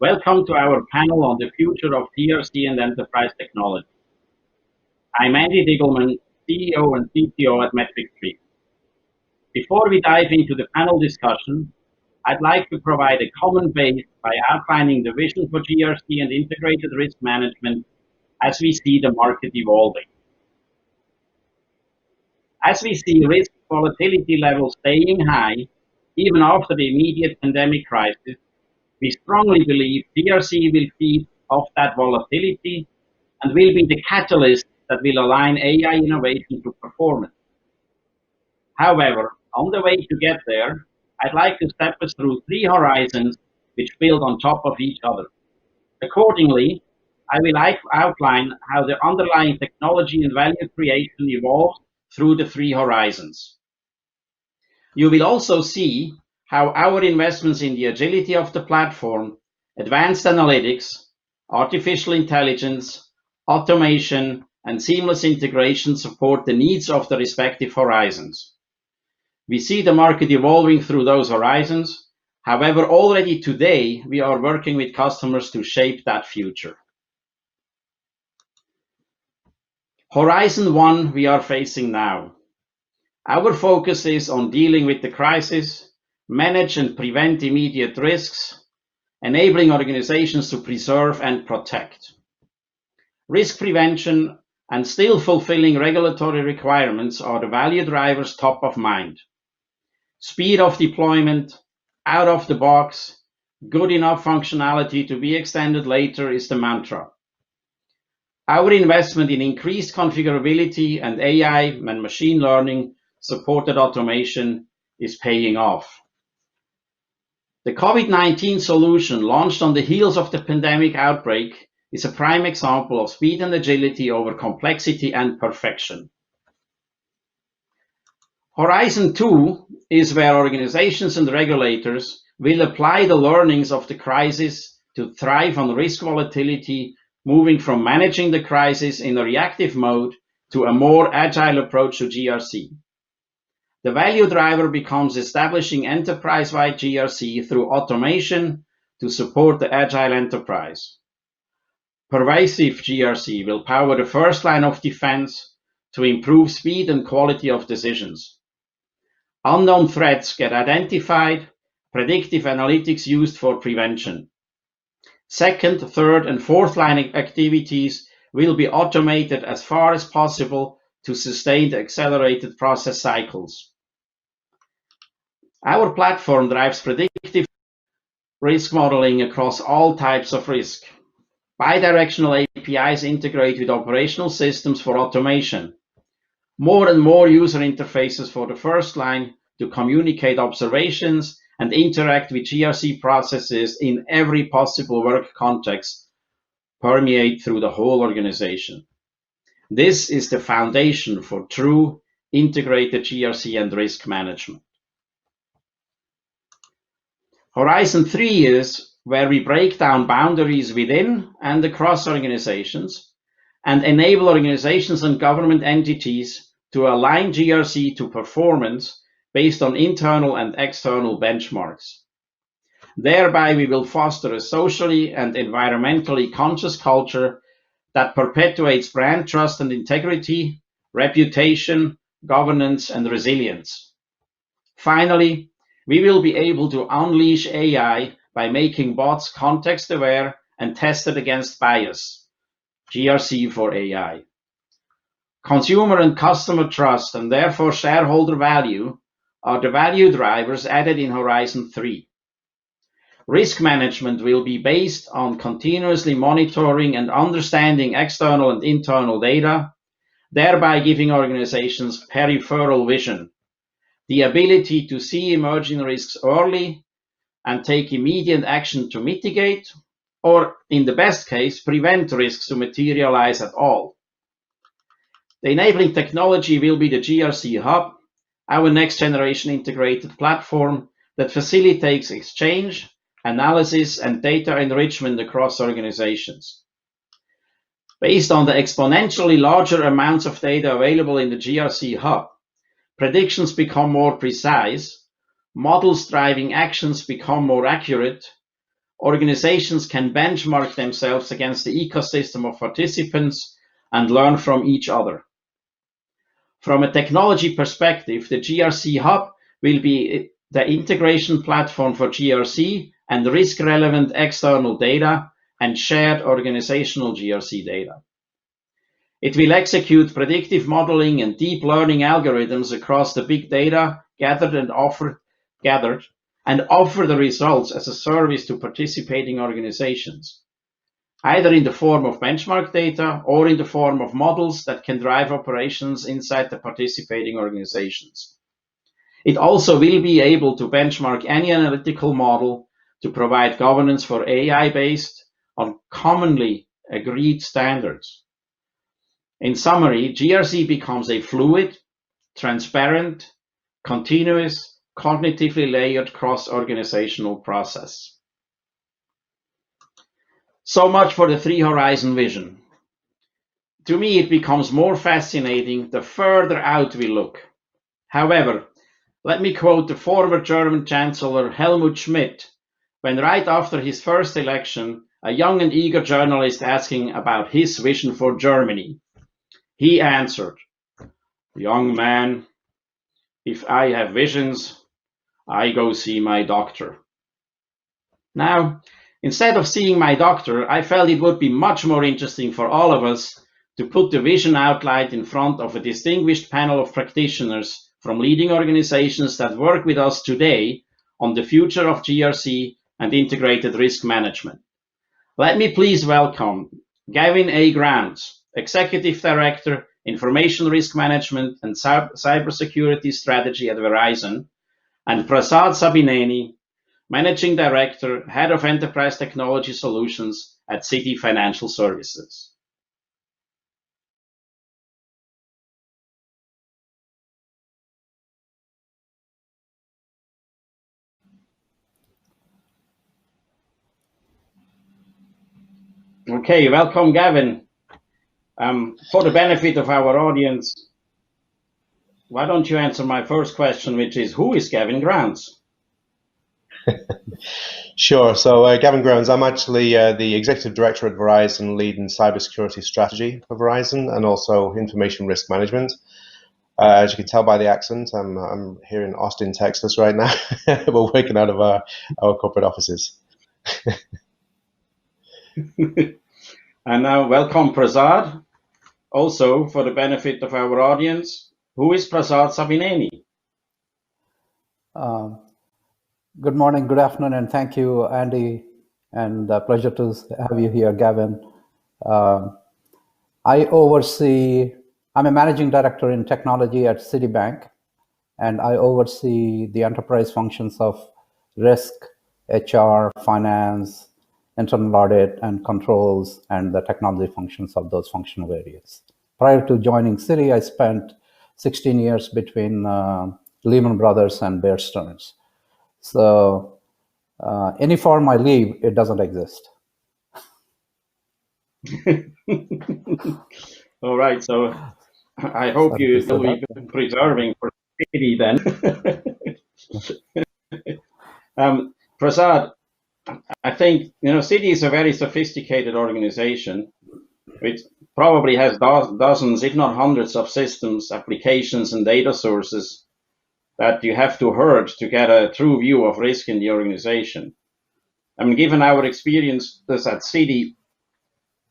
Welcome to our panel on the future of GRC and enterprise technology. I'm Andy Diggleman, CEO and CTO at Metric Tree. Before we dive into the panel discussion, I'd like to provide a common base by outlining the vision for GRC and integrated risk management as we see the market evolving. As we see risk volatility levels staying high, even after the immediate pandemic crisis, we strongly believe GRC will feed off that volatility and will be the catalyst that will align AI innovation to performance. However, on the way to get there, I'd like to step us through three horizons which build on top of each other. Accordingly, I will outline how the underlying technology and value creation evolves through the three horizons. You will also see how our investments in the agility of the platform, advanced analytics, artificial intelligence, automation, and seamless integration support the needs of the respective horizons. We see the market evolving through those horizons. However, already today, we are working with customers to shape that future. Horizon 1 we are facing now. Our focus is on dealing with the crisis, manage and prevent immediate risks, enabling organizations to preserve and protect. Risk prevention and still fulfilling regulatory requirements are the value drivers top of mind. Speed of deployment, out of the box, good enough functionality to be extended later is the mantra. Our investment in increased configurability and AI and machine learning supported automation is paying off. The COVID-19 solution launched on the heels of the pandemic outbreak is a prime example of speed and agility over complexity and perfection. Horizon 2 is where organizations and regulators will apply the learnings of the crisis to thrive on risk volatility, moving from managing the crisis in a reactive mode to a more agile approach to GRC. The value driver becomes establishing enterprise-wide GRC through automation to support the agile enterprise. Pervasive GRC will power the first line of defense to improve speed and quality of decisions. Unknown threats get identified, predictive analytics used for prevention. Second, third, and fourth line activities will be automated as far as possible to sustain the accelerated process cycles. Our platform drives predictive risk modeling across all types of risk. Bidirectional APIs integrate with operational systems for automation. More and more user interfaces for the first line to communicate observations and interact with GRC processes in every possible work context permeate through the whole organization. This is the foundation for true integrated GRC and risk management. Horizon 3 is where we break down boundaries within and across organizations and enable organizations and government entities to align GRC to performance based on internal and external benchmarks. Thereby, we will foster a socially and environmentally conscious culture that perpetuates brand trust and integrity, reputation, governance, and resilience. Finally, we will be able to unleash AI by making bots context-aware and tested against bias, GRC for AI. Consumer and customer trust, and therefore shareholder value, are the value drivers added in Horizon 3. Risk management will be based on continuously monitoring and understanding external and internal data, thereby giving organizations peripheral vision, the ability to see emerging risks early and take immediate action to mitigate, or in the best case, prevent risks to materialize at all. The enabling technology will be the GRC Hub, our next generation integrated platform that facilitates exchange, analysis, and data enrichment across organizations. Based on the exponentially larger amounts of data available in the GRC Hub, predictions become more precise, models driving actions become more accurate, organizations can benchmark themselves against the ecosystem of participants and learn from each other. From a technology perspective, the GRC Hub will be the integration platform for GRC and risk-relevant external data and shared organizational GRC data. It will execute predictive modeling and deep learning algorithms across the big data gathered and offer the results as a service to participating organizations, either in the form of benchmark data or in the form of models that can drive operations inside the participating organizations. It also will be able to benchmark any analytical model to provide governance for AI based on commonly agreed standards. In summary, GRC becomes a fluid, transparent, continuous, cognitively layered cross-organizational process. So much for the three-horizon vision. To me, it becomes more fascinating the further out we look. However, let me quote the former German Chancellor Helmut Schmidt, when right after his first election, a young and eager journalist asking about his vision for Germany. He answered, "Young man, if I have visions, I go see my doctor." Now, instead of seeing my doctor, I felt it would be much more interesting for all of us to put the vision outlined in front of a distinguished panel of practitioners from leading organizations that work with us today on the future of GRC and integrated risk management. Let me please welcome Gavin A. Grounds, Executive Director, Information Risk Management and Cybersecurity Strategy at Verizon, and Prasad Sabineni, Managing Director, Head of Enterprise Technology Solutions at Citi Financial Services. Okay, welcome, Gavin. For the benefit of our audience, why don't you answer my first question, which is, who is Gavin Grounds? Sure. So Gavin Grounds, I'm actually the Executive Director at Verizon, leading cybersecurity strategy for Verizon and also information risk management. As you can tell by the accent, I'm here in Austin, Texas right now. We're working out of our corporate offices. And now welcome Prasad. Also, for the benefit of our audience, who is Prasad Sabineni? Good morning, good afternoon, and thank you, Andy, and a pleasure to have you here, Gavin. I'm a managing director in technology at Citibank, and I oversee the enterprise functions of risk, HR, finance, internal audit, and controls, and the technology functions of those functional areas. Prior to joining Citi, I spent 16 years between Lehman Brothers and Bear Stearns. So any firm I leave, it doesn't exist. All right, so I hope you will be preserving for Citi then. Prasad, I think Citi is a very sophisticated organization, which probably has dozens, if not hundreds, of systems, applications, and data sources that you have to herd to get a true view of risk in the organization. I mean, given our experiences at Citi,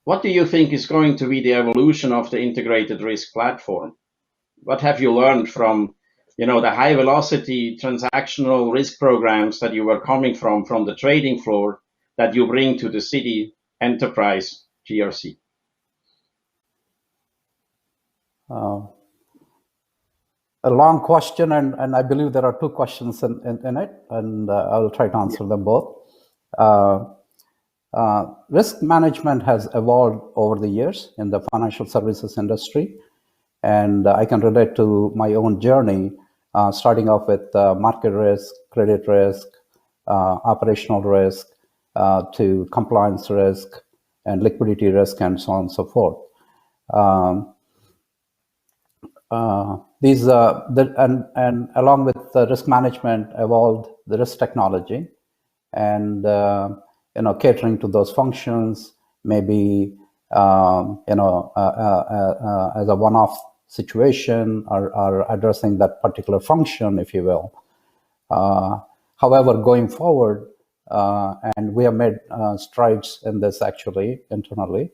what do you think is going to be the evolution of the integrated risk platform? What have you learned from the high velocity transactional risk programs that you were coming from the trading floor that you bring to the Citi enterprise GRC? A long question, and I believe there are two questions in it, and I will try to answer them both. Risk management has evolved over the years in the financial services industry, and I can relate to my own journey, starting off with market risk, credit risk, operational risk, to compliance risk, and liquidity risk, and so on and so forth. And along with the risk management evolved the risk technology, and catering to those functions, maybe as a one-off situation, or addressing that particular function, if you will. However, going forward, and we have made strides in this actually internally,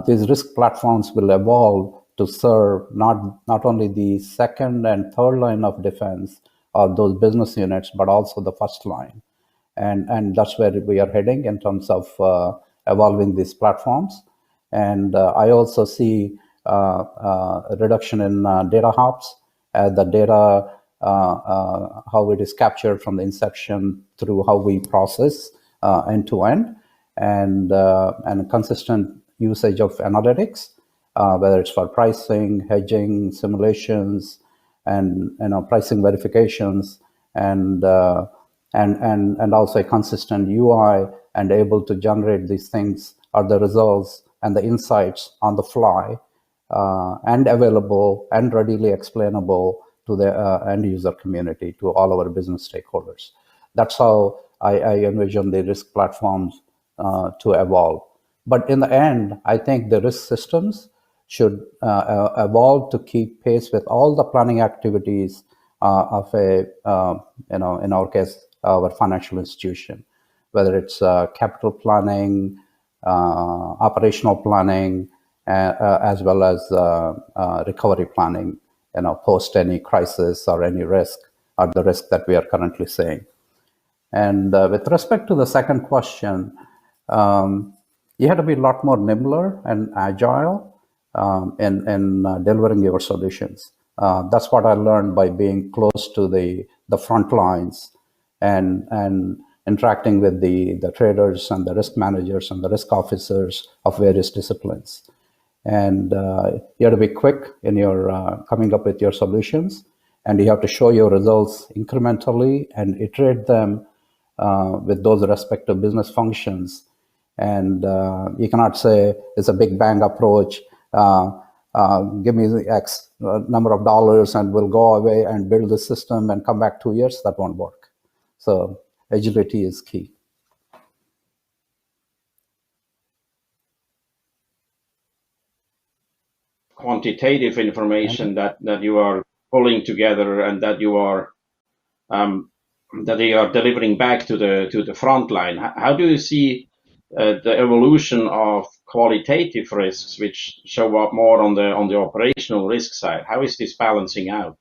these risk platforms will evolve to serve not only the second and third line of defense of those business units, but also the first line. And that's where we are heading in terms of evolving these platforms. And I also see a reduction in data hops, the data, how it is captured from the inception through how we process end to end, and consistent usage of analytics, whether it's for pricing, hedging, simulations, and pricing verifications, and also a consistent UI, and able to generate these things or the results and the insights on the fly, and available and readily explainable to the end user community, to all our business stakeholders. That's how I envision the risk platforms to evolve. But in the end, I think the risk systems should evolve to keep pace with all the planning activities of in our case, our financial institution, whether it's capital planning, operational planning, as well as recovery planning, post any crisis or any risk, or the risk that we are currently seeing. And with respect to the second question, you have to be a lot more nimbler and agile in delivering your solutions. That's what I learned by being close to the front lines and interacting with the traders and the risk managers and the risk officers of various disciplines. And you have to be quick in your coming up with your solutions, and you have to show your results incrementally and iterate them with those respective business functions. And you cannot say it's a big bang approach. Give me the X number of dollars and we'll go away and build the system and come back 2 years. That won't work. So agility is key. Quantitative information that you are pulling together and that you are delivering back to the front line. How do you see the evolution of qualitative risks, which show up more on the operational risk side? How is this balancing out?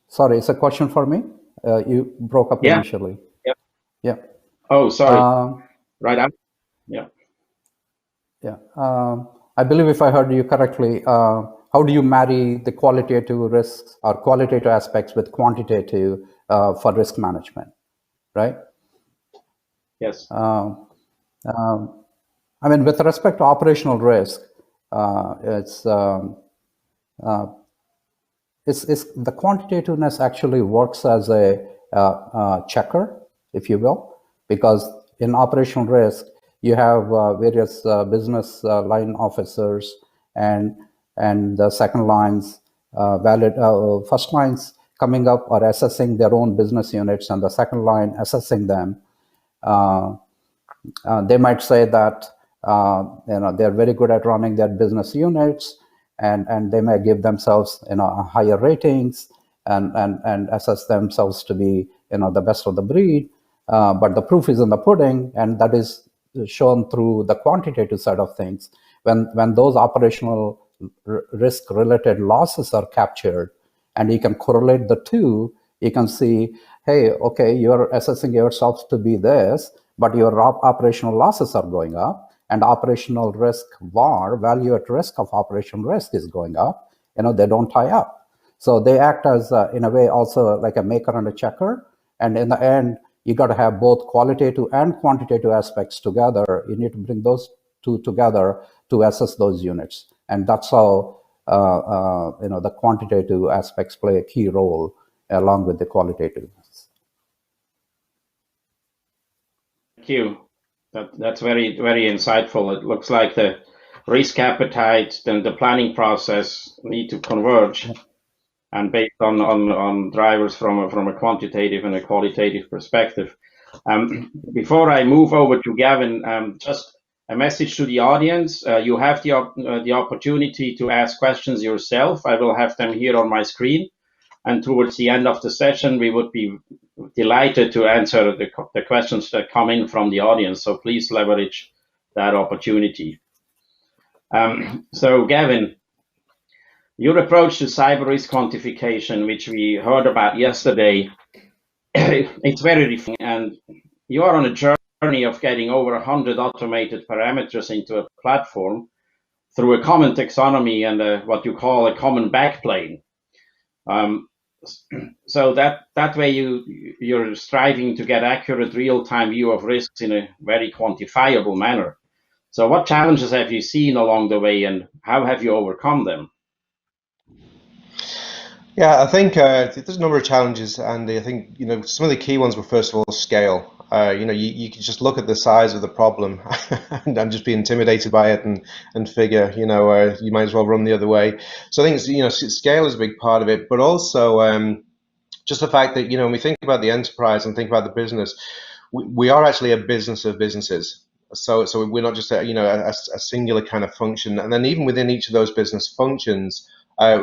Sorry, it's a question for me. You broke up initially. Yeah. Oh, sorry. Right out. Yeah. Yeah. I believe if I heard you correctly, how do you marry the qualitative risks or qualitative aspects with quantitative for risk management, right? Yes. I mean, with respect to operational risk, it's the quantitativeness actually works as a checker, if you will, because in operational risk, you have various business line officers and the second lines, first lines coming up or assessing their own business units, and the second line assessing them. They might say that they're very good at running their business units, and they may give themselves higher ratings and assess themselves to be the best of the breed. But the proof is in the pudding, and that is shown through the quantitative side of things. When those operational risk-related losses are captured, and you can correlate the two, you can see, hey, okay, you're assessing yourself to be this, but your operational losses are going up, and operational risk VAR, value at risk of operational risk, is going up. They don't tie up. So they act as, in a way, also like a maker and a checker. And in the end, you got to have both qualitative and quantitative aspects together. You need to bring those two together to assess those units. And that's how the quantitative aspects play a key role along with the qualitative. Thank you. That's very, very insightful. It looks like the risk appetite and the planning process need to converge. and based on drivers from a quantitative and a qualitative perspective. Before I move over to Gavin, just a message to the audience. You have the opportunity to ask questions yourself. I will have them here on my screen. And towards the end of the session, we would be delighted to answer the questions that come in from the audience. So please leverage that opportunity. So Gavin, your approach to cyber risk quantification, which we heard about yesterday, it's very different, and you are on a journey of getting over 100 automated parameters into a platform through a common taxonomy and what you call a common backplane. So that way you're striving to get accurate real-time view of risks in a very quantifiable manner. So what challenges have you seen along the way, and how have you overcome them? Yeah, I think there's a number of challenges, and I think some of the key ones were, first of all, scale. You can just look at the size of the problem and just be intimidated by it and figure, you might as well run the other way. So I think scale is a big part of it, but also just the fact that when we think about the enterprise and think about the business, we are actually a business of businesses. So we're not just a singular kind of function, and then even within each of those business functions,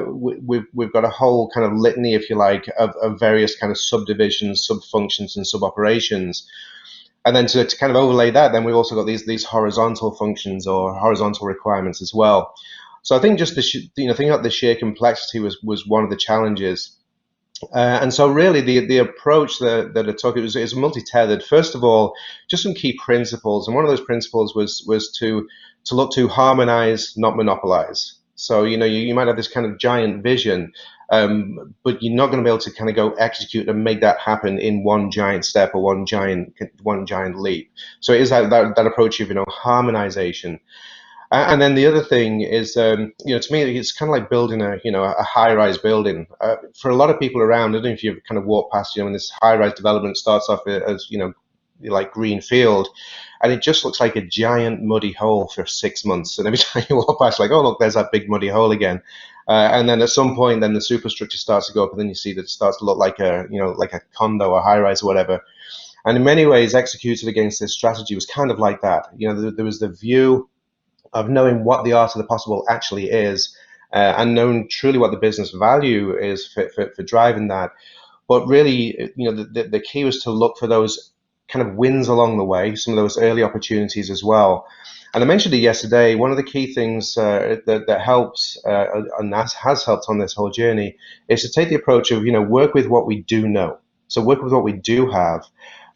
we've got a whole kind of litany, if you like, of various kind of subdivisions, sub-functions, and sub-operations. And then to kind of overlay that, then we've also got these horizontal functions or horizontal requirements as well. So I think just thinking about the sheer complexity was one of the challenges. And so really the approach that I took, it was multi-tethered. First of all, just some key principles. And one of those principles was to look to harmonize, not monopolize. So, you might have this kind of giant vision, but you're not going to be able to kind of go execute and make that happen in one giant step or one giant leap. So it is that approach of, harmonization. And then the other thing is, to me, it's kind of like building a high-rise building. For a lot of people around, I don't know if you've kind of walked past, when this high-rise development starts off as, like green field, and it just looks like a giant muddy hole for 6 months. And every time you walk past, like, oh, look, there's that big muddy hole again. And then at some point, then the superstructure starts to go up, and then you see that it starts to look like a condo or high-rise or whatever. And in many ways, executed against this strategy was kind of like that. There was the view of knowing what the art of the possible actually is, and knowing truly what the business value is for driving that. But really, the key was to look for those kind of wins along the way, some of those early opportunities as well. And I mentioned it yesterday, one of the key things that helps, and that has helped on this whole journey, is to take the approach of, work with what we do know. So work with what we do have,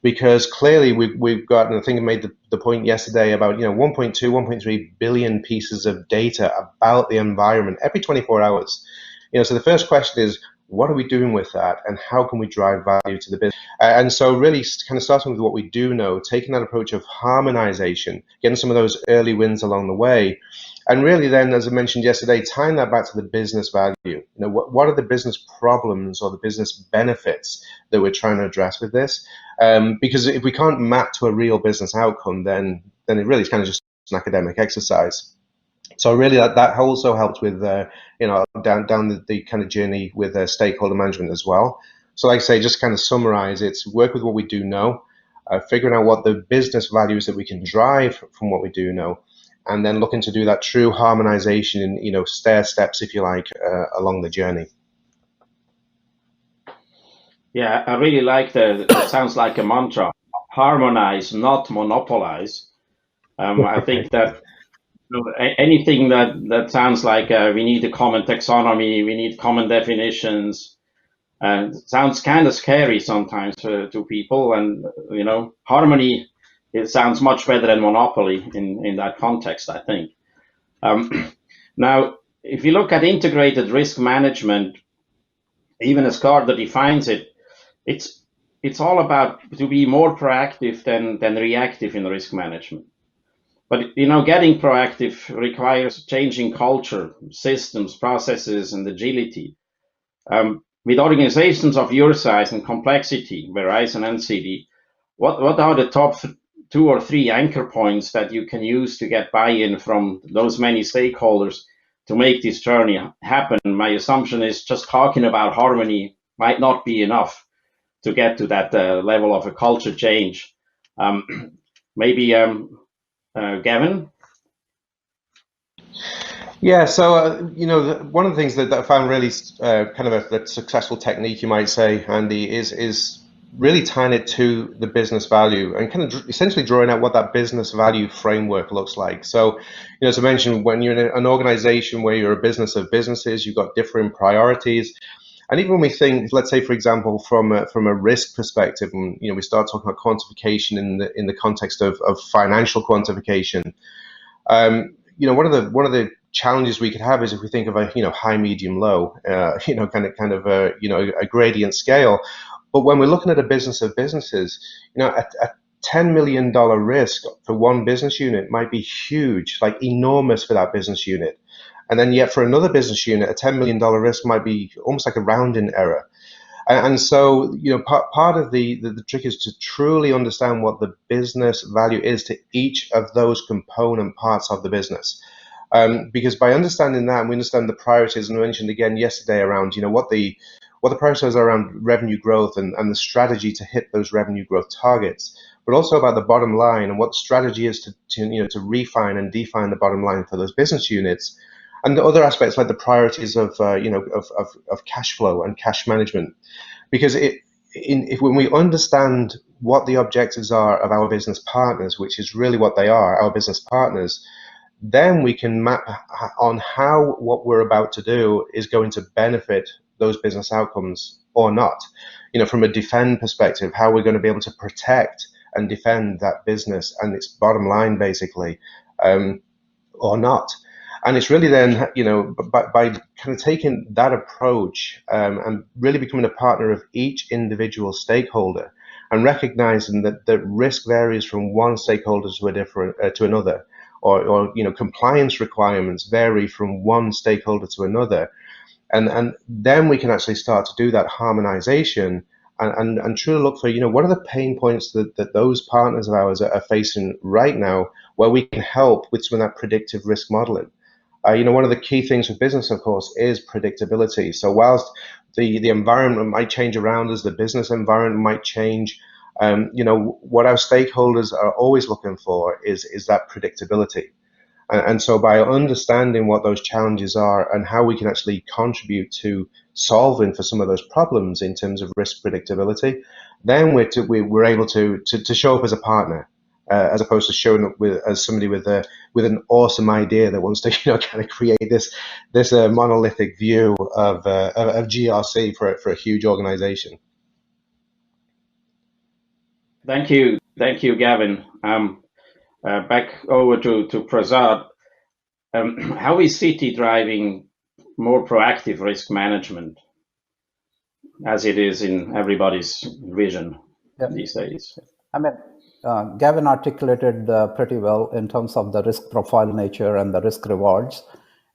because clearly we've got, and I think I made the point yesterday about, 1.2, 1.3 billion pieces of data about the environment every 24 hours. So the first question is, what are we doing with that, and how can we drive value to the business? And so really kind of starting with what we do know, taking that approach of harmonization, getting some of those early wins along the way, and really then, as I mentioned yesterday, tying that back to the business value. What are the business problems or the business benefits that we're trying to address with this? Because if we can't map to a real business outcome, then it really is kind of just an academic exercise. So really that also helped with, down the kind of journey with stakeholder management as well. So like I say, just kind of summarize, it's work with what we do know, figuring out what the business values that we can drive from what we do know, and then looking to do that true harmonization in, stair steps, if you like, along the journey. Yeah, I really like it sounds like a mantra, harmonize, not monopolize. I think that anything that sounds like we need a common taxonomy, we need common definitions, sounds kind of scary sometimes to people. And harmony, it sounds much better than monopoly in that context, I think. Now, if you look at integrated risk management, even as Carter defines it, it's all about to be more proactive than reactive in risk management. But getting proactive requires changing culture, systems, processes, and agility. With organizations of your size and complexity, Verizon and Citi, what are the top 2 or 3 anchor points that you can use to get buy-in from those many stakeholders to make this journey happen. My assumption is just talking about harmony might not be enough to get to that level of a culture change. Maybe Gavin? Yeah, so one of the things that I found really kind of a successful technique, you might say, Andy, is really tying it to the business value and kind of essentially drawing out what that business value framework looks like. So, as I mentioned, when you're in an organization where you're a business of businesses, you've got different priorities. And even when we think, let's say, for example, from a risk perspective, and we start talking about quantification in the context of financial quantification. One of the challenges we could have is if we think of a high, medium, low, kind of a gradient scale. But when we're looking at a business of businesses, a $10 million risk for one business unit might be huge, like enormous for that business unit. And then yet for another business unit, a $10 million risk might be almost like a rounding error. And so, part of the trick is to truly understand what the business value is to each of those component parts of the business. Because by understanding that, and we understand the priorities, and I mentioned again yesterday around, what the priorities are around revenue growth and the strategy to hit those revenue growth targets, but also about the bottom line and what the strategy is to refine and define the bottom line for those business units. And the other aspects like the priorities of cash flow and cash management, because when we understand what the objectives are of our business partners, which is really what they are, our business partners, then we can map on how what we're about to do is going to benefit those business outcomes or not. From a defend perspective, how we're going to be able to protect and defend that business and its bottom line, basically, or not. And it's really then, by kind of taking that approach and really becoming a partner of each individual stakeholder and recognizing that risk varies from one stakeholder to another, or compliance requirements vary from one stakeholder to another. And then we can actually start to do that harmonization and truly look for, what are the pain points that those partners of ours are facing right now, where we can help with some of that predictive risk modeling. One of the key things with business, of course, is predictability. So whilst the environment might change around us, the business environment might change, what our stakeholders are always looking for is that predictability. And so by understanding what those challenges are and how we can actually contribute to solving for some of those problems in terms of risk predictability, then we're able to show up as a partner. As opposed to showing up as somebody with an awesome idea that wants to kind of create this monolithic view of GRC for a huge organization. Thank you, Gavin. Back over to Prasad. How is Citi driving more proactive risk management, as it is in everybody's vision these days? I mean, Gavin articulated pretty well in terms of the risk profile nature and the risk rewards,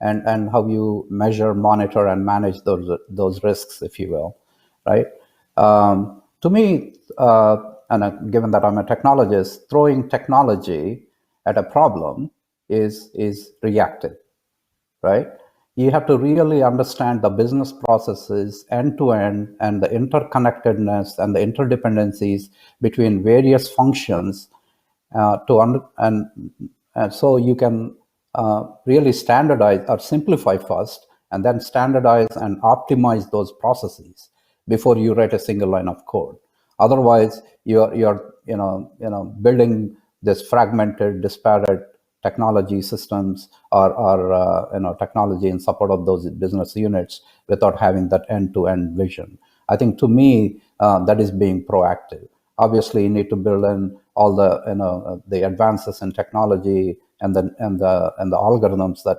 and how you measure, monitor, and manage those risks, if you will, right? To me, and given that I'm a technologist, throwing technology at a problem is reactive, right? You have to really understand the business processes end to end and the interconnectedness and the interdependencies between various functions and so you can really standardize or simplify first, and then standardize and optimize those processes before you write a single line of code. Otherwise, you're building this fragmented, disparate technology systems or technology in support of those business units without having that end-to-end vision. I think to me that is being proactive. Obviously, you need to build in all the advances in technology and the algorithms that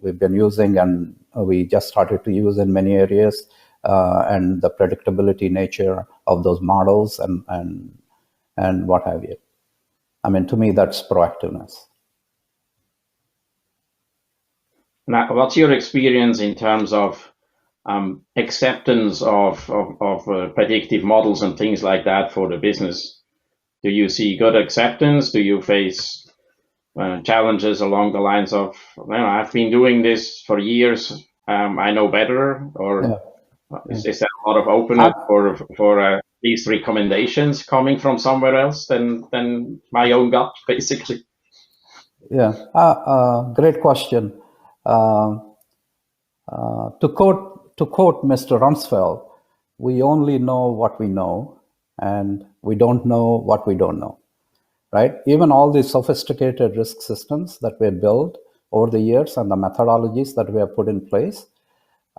we've been using and we just started to use in many areas, and the predictability nature of those models and what have you. I mean, to me, that's proactiveness. Now, what's your experience in terms of acceptance of predictive models and things like that for the business? Do you see good acceptance? Do you face challenges along the lines of, I've been doing this for years, I know better, or is there a lot of openness for these recommendations coming from somewhere else than my own gut, basically? Yeah, great question. To quote Mr. Rumsfeld, we only know what we know, and we don't know what we don't know, right? Even all these sophisticated risk systems that we have built over the years and the methodologies that we have put in place,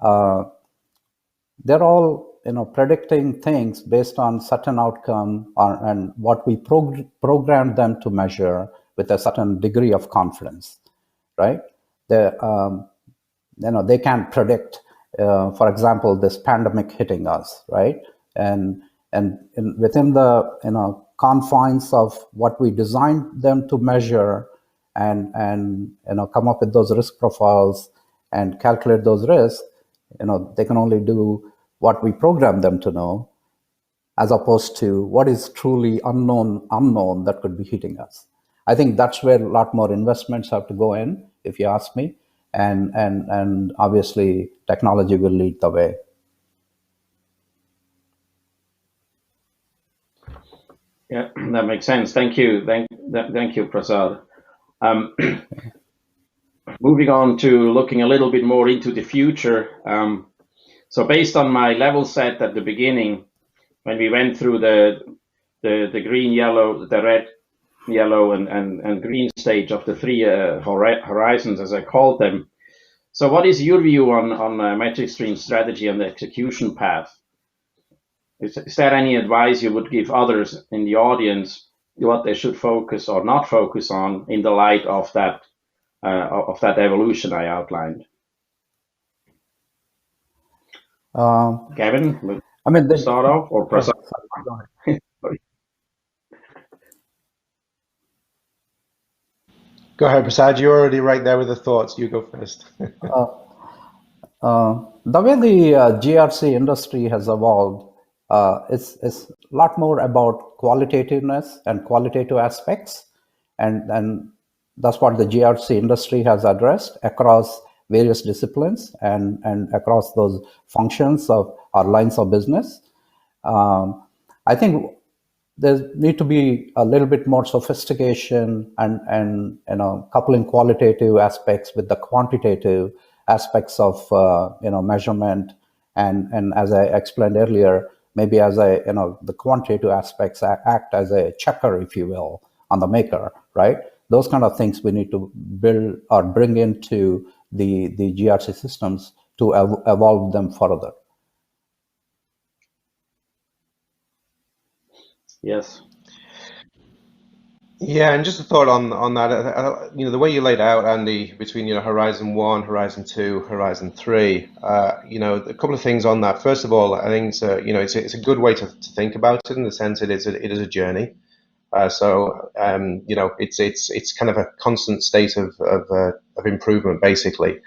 they're all predicting things based on certain outcome and what we programmed them to measure with a certain degree of confidence, right? They can't predict, for example, this pandemic hitting us, right? And within the confines of what we designed them to measure and come up with those risk profiles and calculate those risks, they can only do what we program them to know, as opposed to what is truly unknown that could be hitting us. I think that's where a lot more investments have to go in, if you ask me, and obviously technology will lead the way. Yeah, that makes sense. Thank you. Thank you, Prasad. Moving on to looking a little bit more into the future. So based on my level set at the beginning, when we went through the green, yellow, the red, yellow, and green stage of the three horizons, as I called them. So what is your view on metric stream strategy and the execution path? Is there any advice you would give others in the audience what they should focus or not focus on in the light of that evolution I outlined? Gavin, start off, or Prasad? Go ahead, Prasad. You're already right there with the thoughts. You go first. The way the GRC industry has evolved, it's a lot more about qualitativeness and qualitative aspects, and that's what the GRC industry has addressed across various disciplines and across those functions of our lines of business. I think there need to be a little bit more sophistication and coupling qualitative aspects with the quantitative aspects of measurement, and as I explained earlier, maybe as the quantitative aspects act as a checker, if you will, on the maker, right? Those kind of things we need to build or bring into the GRC systems to evolve them further. Yes. Yeah, and just a thought on that. The way you laid out, Andy, between Horizon 1, Horizon 2, Horizon 3. A couple of things on that. First of all, I think it's a good way to think about it, in the sense it is a journey. It's kind of a constant state of improvement, basically.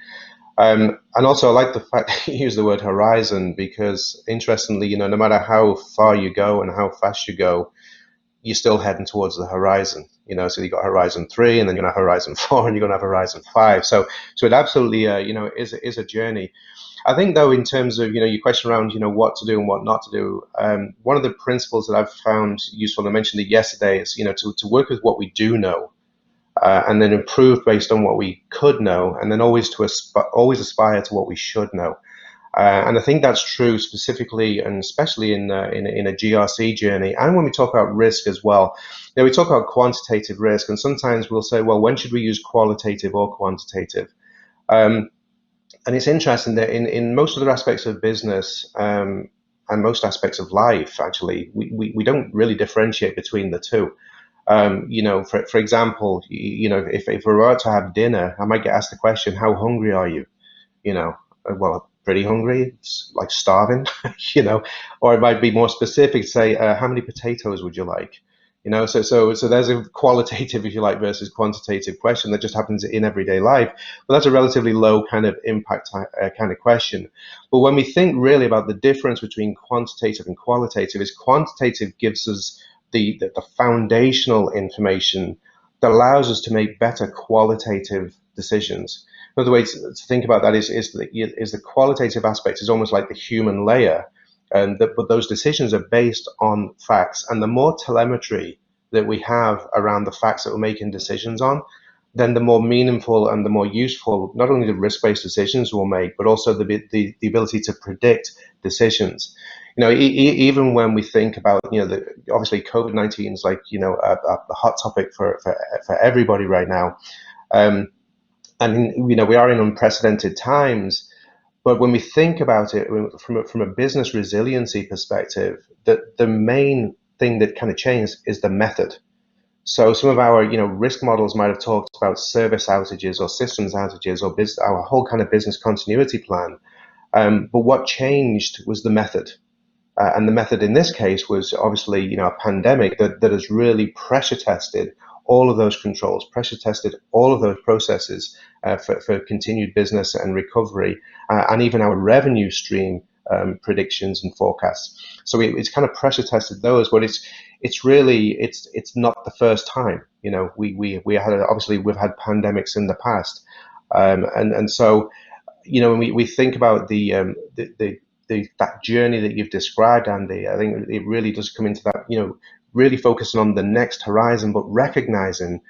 And also, I like the fact that you use the word horizon, because interestingly, no matter how far you go and how fast you go, you're still heading towards the horizon. So you've got Horizon 3, and then you're going to have Horizon 4, and you're going to have Horizon 5. So it absolutely, is a journey. I think, though, in terms of, your question around, what to do and what not to do, one of the principles that I've found useful, and I mentioned it yesterday, is, to work with what we do know, and then improve based on what we could know, and then always aspire to what we should know. And I think that's true specifically and especially in a GRC journey, and when we talk about risk as well. We talk about quantitative risk, and sometimes we'll say, well, when should we use qualitative or quantitative? And it's interesting that in most other aspects of business and most aspects of life, actually, we don't really differentiate between the two. For example, if we're about to have dinner, I might get asked the question, how hungry are you? Well, pretty hungry, it's like starving, or it might be more specific, say, how many potatoes would you like? So there's a qualitative, if you like, versus quantitative question that just happens in everyday life. But that's a relatively low kind of impact kind of question. But when we think really about the difference between quantitative and qualitative, is quantitative gives us the foundational information that allows us to make better qualitative decisions. Another way to think about that is the qualitative aspect is almost like the human layer, but those decisions are based on facts. And the more telemetry that we have around the facts that we're making decisions on, then the more meaningful and the more useful not only the risk-based decisions we'll make, but also the ability to predict decisions. Even when we think about, obviously COVID-19 is like, a hot topic for everybody right now. And we are in unprecedented times, but when we think about it from a business resiliency perspective, the main thing that kind of changed is the method. So some of our risk models might have talked about service outages or systems outages or our whole kind of business continuity plan, but what changed was the method. And the method in this case was obviously a pandemic that has really pressure tested all of those controls, pressure tested all of those processes for continued business and recovery, and even our revenue stream predictions and forecasts. So it's kind of pressure tested those, but it's really not the first time. We had obviously we've had pandemics in the past, and so when we think about that journey that you've described, Andy, I think it really does come into that, really focusing on the next horizon, but recognizing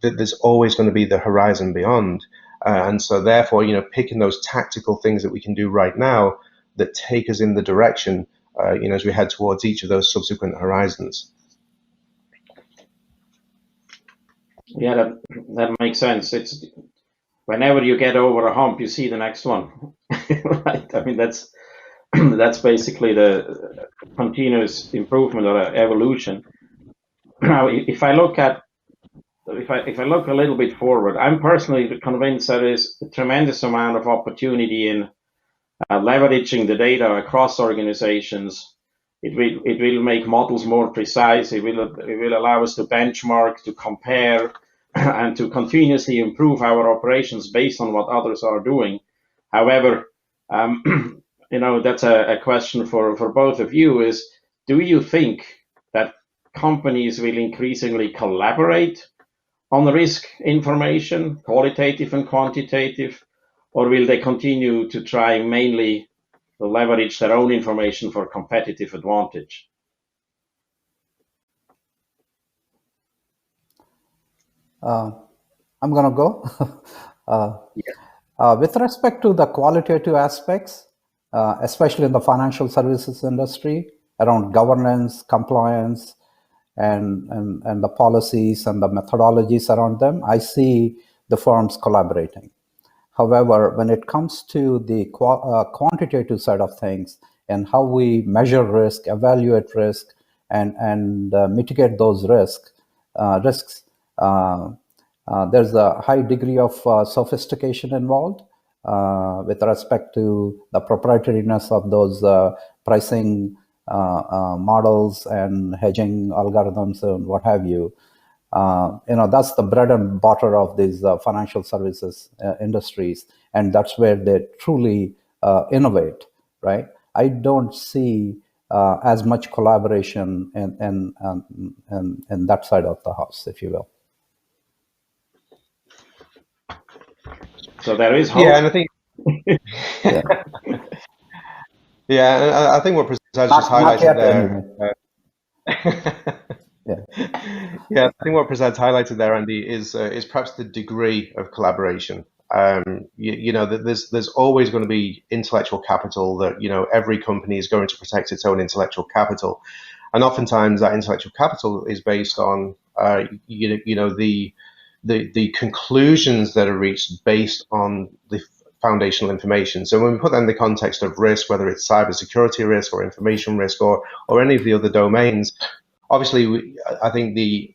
that there's always going to be the horizon beyond. And so therefore, picking those tactical things that we can do right now that take us in the direction, as we head towards each of those subsequent horizons. Yeah, that makes sense. It's whenever you get over a hump, you see the next one, right? I mean, that's basically the continuous improvement or evolution. Now, if I look a little bit forward, I'm personally convinced there is a tremendous amount of opportunity in leveraging the data across organizations. It will make models more precise. It will allow us to benchmark, to compare, and to continuously improve our operations based on what others are doing. However, that's a question for both of you is, do you think that companies will increasingly collaborate on the risk information, qualitative and quantitative, or will they continue to try mainly to leverage their own information for competitive advantage? I'm going to go. With respect to the qualitative aspects, especially in the financial services industry, around governance, compliance, and the policies and the methodologies around them, I see the firms collaborating. However, when it comes to the quantitative side of things and how we measure risk, evaluate risk, and mitigate those risks, there's a high degree of sophistication involved with respect to the proprietariness of those pricing models and hedging algorithms and what have you. That's the bread and butter of these financial services industries, and that's where they truly innovate, right? I don't see as much collaboration in that side of the house, if you will. So there is hope. Yeah, and I think yeah, I think what Prasad just highlighted there. Yeah, I think what Prasad highlighted there, Andy, is perhaps the degree of collaboration. There's always going to be intellectual capital that every company is going to protect its own intellectual capital, and oftentimes that intellectual capital is based on the conclusions that are reached based on the foundational information. So when we put that in the context of risk, whether it's cybersecurity risk or information risk or any of the other domains, obviously I think the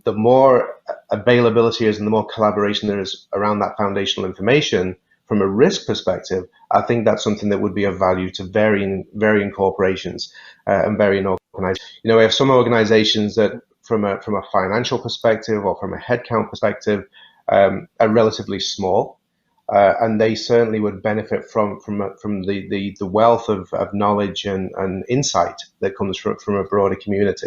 more availability is and the more collaboration there is around that foundational information from a risk perspective, I think that's something that would be of value to varying corporations and varying organizations. We have some organizations that from a financial perspective or from a headcount perspective are relatively small, and they certainly would benefit from the wealth of knowledge and insight that comes from a broader community.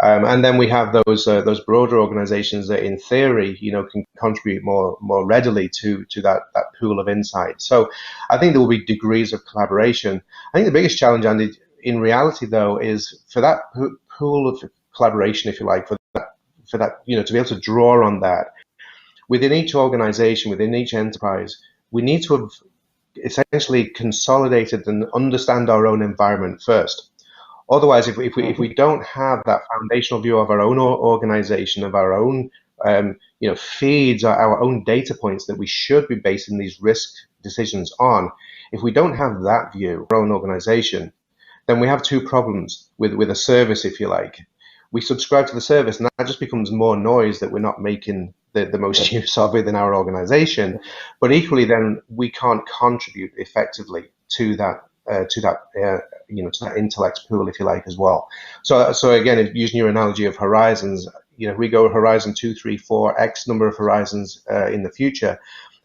And then we have those broader organizations that, in theory, can contribute more readily to that pool of insight. So I think there will be degrees of collaboration. I think the biggest challenge, Andy, in reality, though, is for that pool of collaboration, if you like, for that, to be able to draw on that within each organization, within each enterprise. We need to have essentially consolidated and understand our own environment first. Otherwise, if we don't have that foundational view of our own organization, of our own feeds, our own data points that we should be basing these risk decisions on, if we don't have that view, our own organization, then we have two problems with a service, if you like. We subscribe to the service, and that just becomes more noise that we're not making the most use of within our organization. But equally, then we can't contribute effectively to that intellect pool, if you like, as well. So again, using your analogy of horizons, if we go horizon 2, 3, 4, X number of horizons in the future,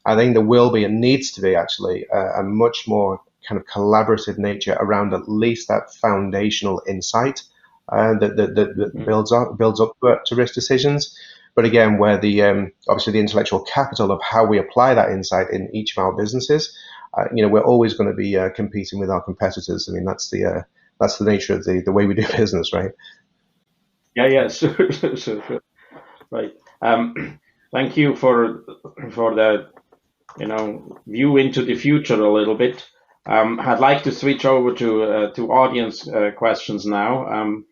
I think there will be and needs to be actually a much more kind of collaborative nature around at least that foundational insight that builds up to risk decisions. But again, where the obviously the intellectual capital of how we apply that insight in each of our businesses, we're always going to be competing with our competitors. I mean, that's the nature of the way we do business, right? Yeah, sure. Right. Thank you for the view into the future a little bit. I'd like to switch over to audience questions now.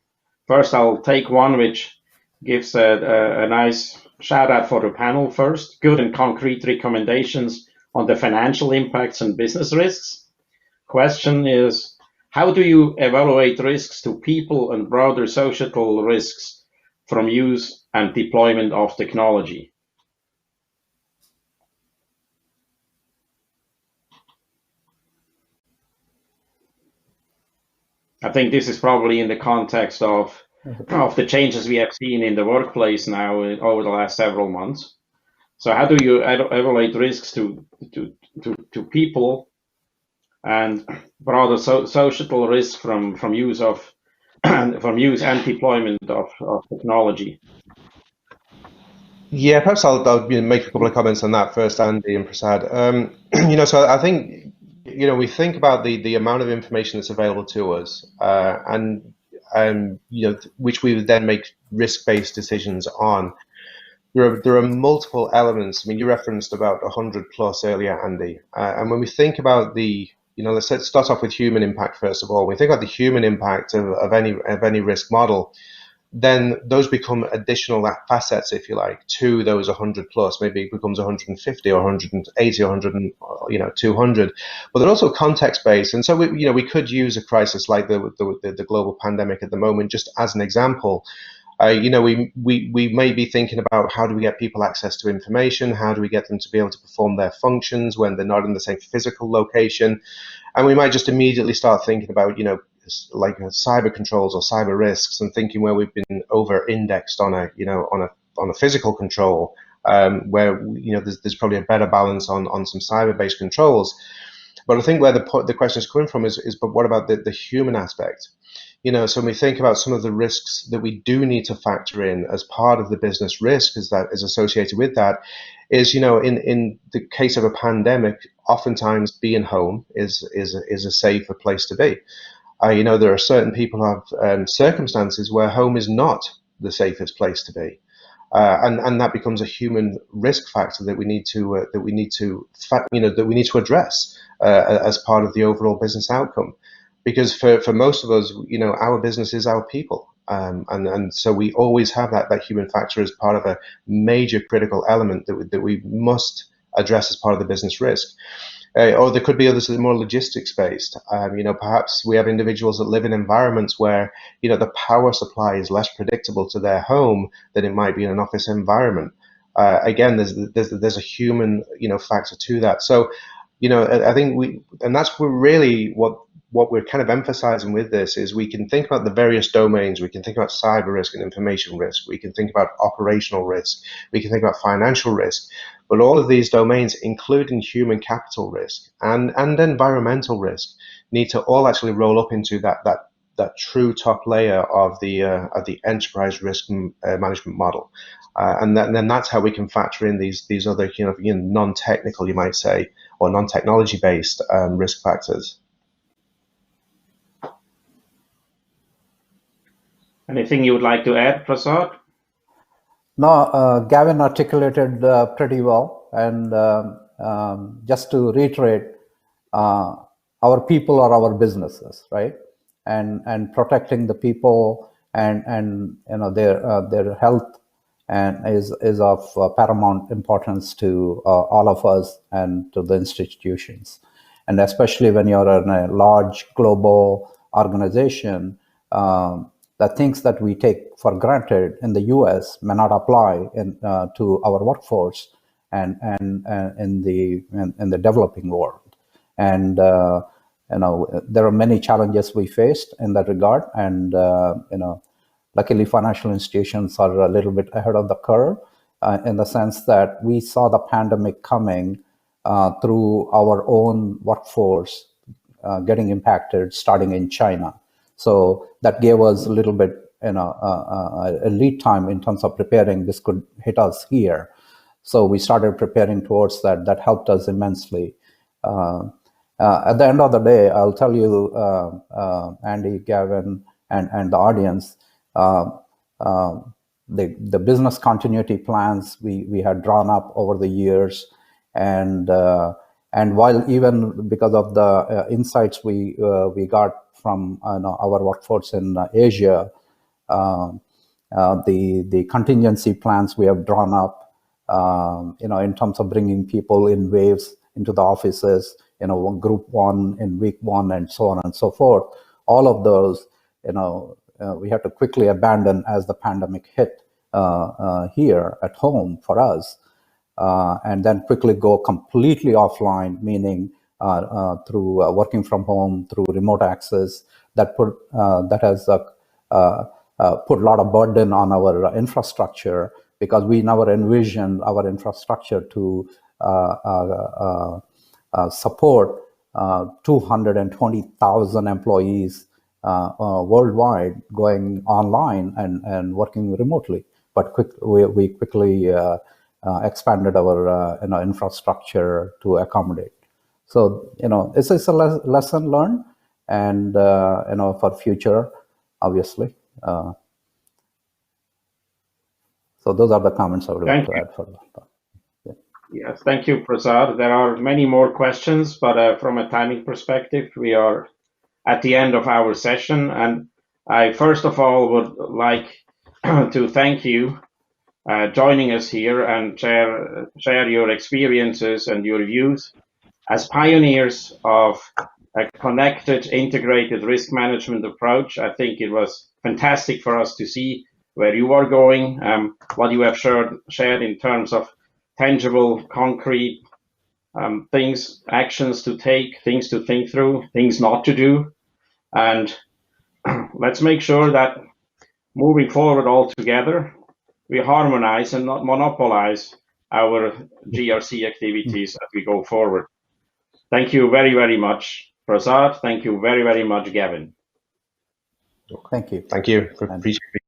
First, I'll take one which gives a nice shout out for the panel first. Good and concrete recommendations on the financial impacts and business risks. Question is, how do you evaluate risks to people and broader societal risks from use and deployment of technology? I think this is probably in the context of the changes we have seen in the workplace now over the last several months. So how do you evaluate risks to people and broader societal risk from use and deployment of technology? Yeah, perhaps I'll make a couple of comments on that first, Andy and Prasad. So I think we think about the amount of information that's available to us, and which we would then make risk-based decisions on. There are multiple elements. I mean, you referenced about 100 plus earlier, Andy. And when we think about let's start off with human impact first of all. When we think about the human impact of any risk model, then those become additional facets, if you like, to those 100 plus. Maybe it becomes 150 or 180 or 100, 200. But they're also context-based. And so we could use a crisis like the global pandemic at the moment just as an example. We may be thinking about how do we get people access to information, how do we get them to be able to perform their functions when they're not in the same physical location, and we might just immediately start thinking about like cyber controls or cyber risks and thinking where we've been over-indexed on a physical control, where there's probably a better balance on some cyber-based controls. But I think where the question is coming from is but what about the human aspect? So when we think about some of the risks that we do need to factor in as part of the business risk that is associated with that is, in the case of a pandemic, oftentimes being home is a safer place to be. There are certain people who have circumstances where home is not the safest place to be. And that becomes a human risk factor that we need to address as part of the overall business outcome. Because for most of us, our business is our people. And so we always have that human factor as part of a major critical element that we must address as part of the business risk. Or there could be others that are more logistics based. Perhaps we have individuals that live in environments where, the power supply is less predictable to their home than it might be in an office environment. Again, there's a human, factor to that. So, I think that's really what we're kind of emphasizing with this is we can think about the various domains. We can think about cyber risk and information risk. We can think about operational risk. We can think about financial risk. But all of these domains, including human capital risk and environmental risk, need to all actually roll up into that that true top layer of the enterprise risk management model, and then that's how we can factor in these other non-technical, you might say, or non-technology based risk factors. Anything you would like to add, Prasad? No, Gavin articulated pretty well. And just to reiterate, our people are our businesses, right? And protecting the people and their health and is of paramount importance to all of us and to the institutions. And especially when you're in a large global organization, the things that we take for granted in the U.S. may not apply to our workforce and in the developing world. And there are many challenges we faced in that regard. And luckily, financial institutions are a little bit ahead of the curve in the sense that we saw the pandemic coming through our own workforce getting impacted, starting in China. So that gave us a little bit, a lead time in terms of preparing. This could hit us here. So we started preparing towards that. That helped us immensely. At the end of the day, I'll tell you, Andy, Gavin, and the audience, the business continuity plans we had drawn up over the years, and while even because of the insights we got from our workforce in Asia, the contingency plans we have drawn up, in terms of bringing people in waves into the offices, group one in week one, and so on and so forth. All of those, we had to quickly abandon as the pandemic hit here at home for us, and then quickly go completely offline, meaning through working from home, through remote access. That has put a lot of burden on our infrastructure, because we never envisioned our infrastructure to support 220,000 employees worldwide going online and working remotely. But we quickly expanded our infrastructure to accommodate. So it's a lesson learned, and for future, obviously. So those are the comments I would like to add for that. Yes, thank you, Prasad. There are many more questions, but from a timing perspective, we are at the end of our session. And I first of all would like to thank you joining us here and share your experiences and your views as pioneers of a connected, integrated risk management approach. I think it was fantastic for us to see where you are going, what you have shared in terms of tangible, concrete things, actions to take, things to think through, things not to do. And let's make sure that moving forward all together, we harmonize and not monopolize our GRC activities as we go forward. Thank you very, very much, Prasad. Thank you very, very much, Gavin. Thank you. Thank you. Appreciate it.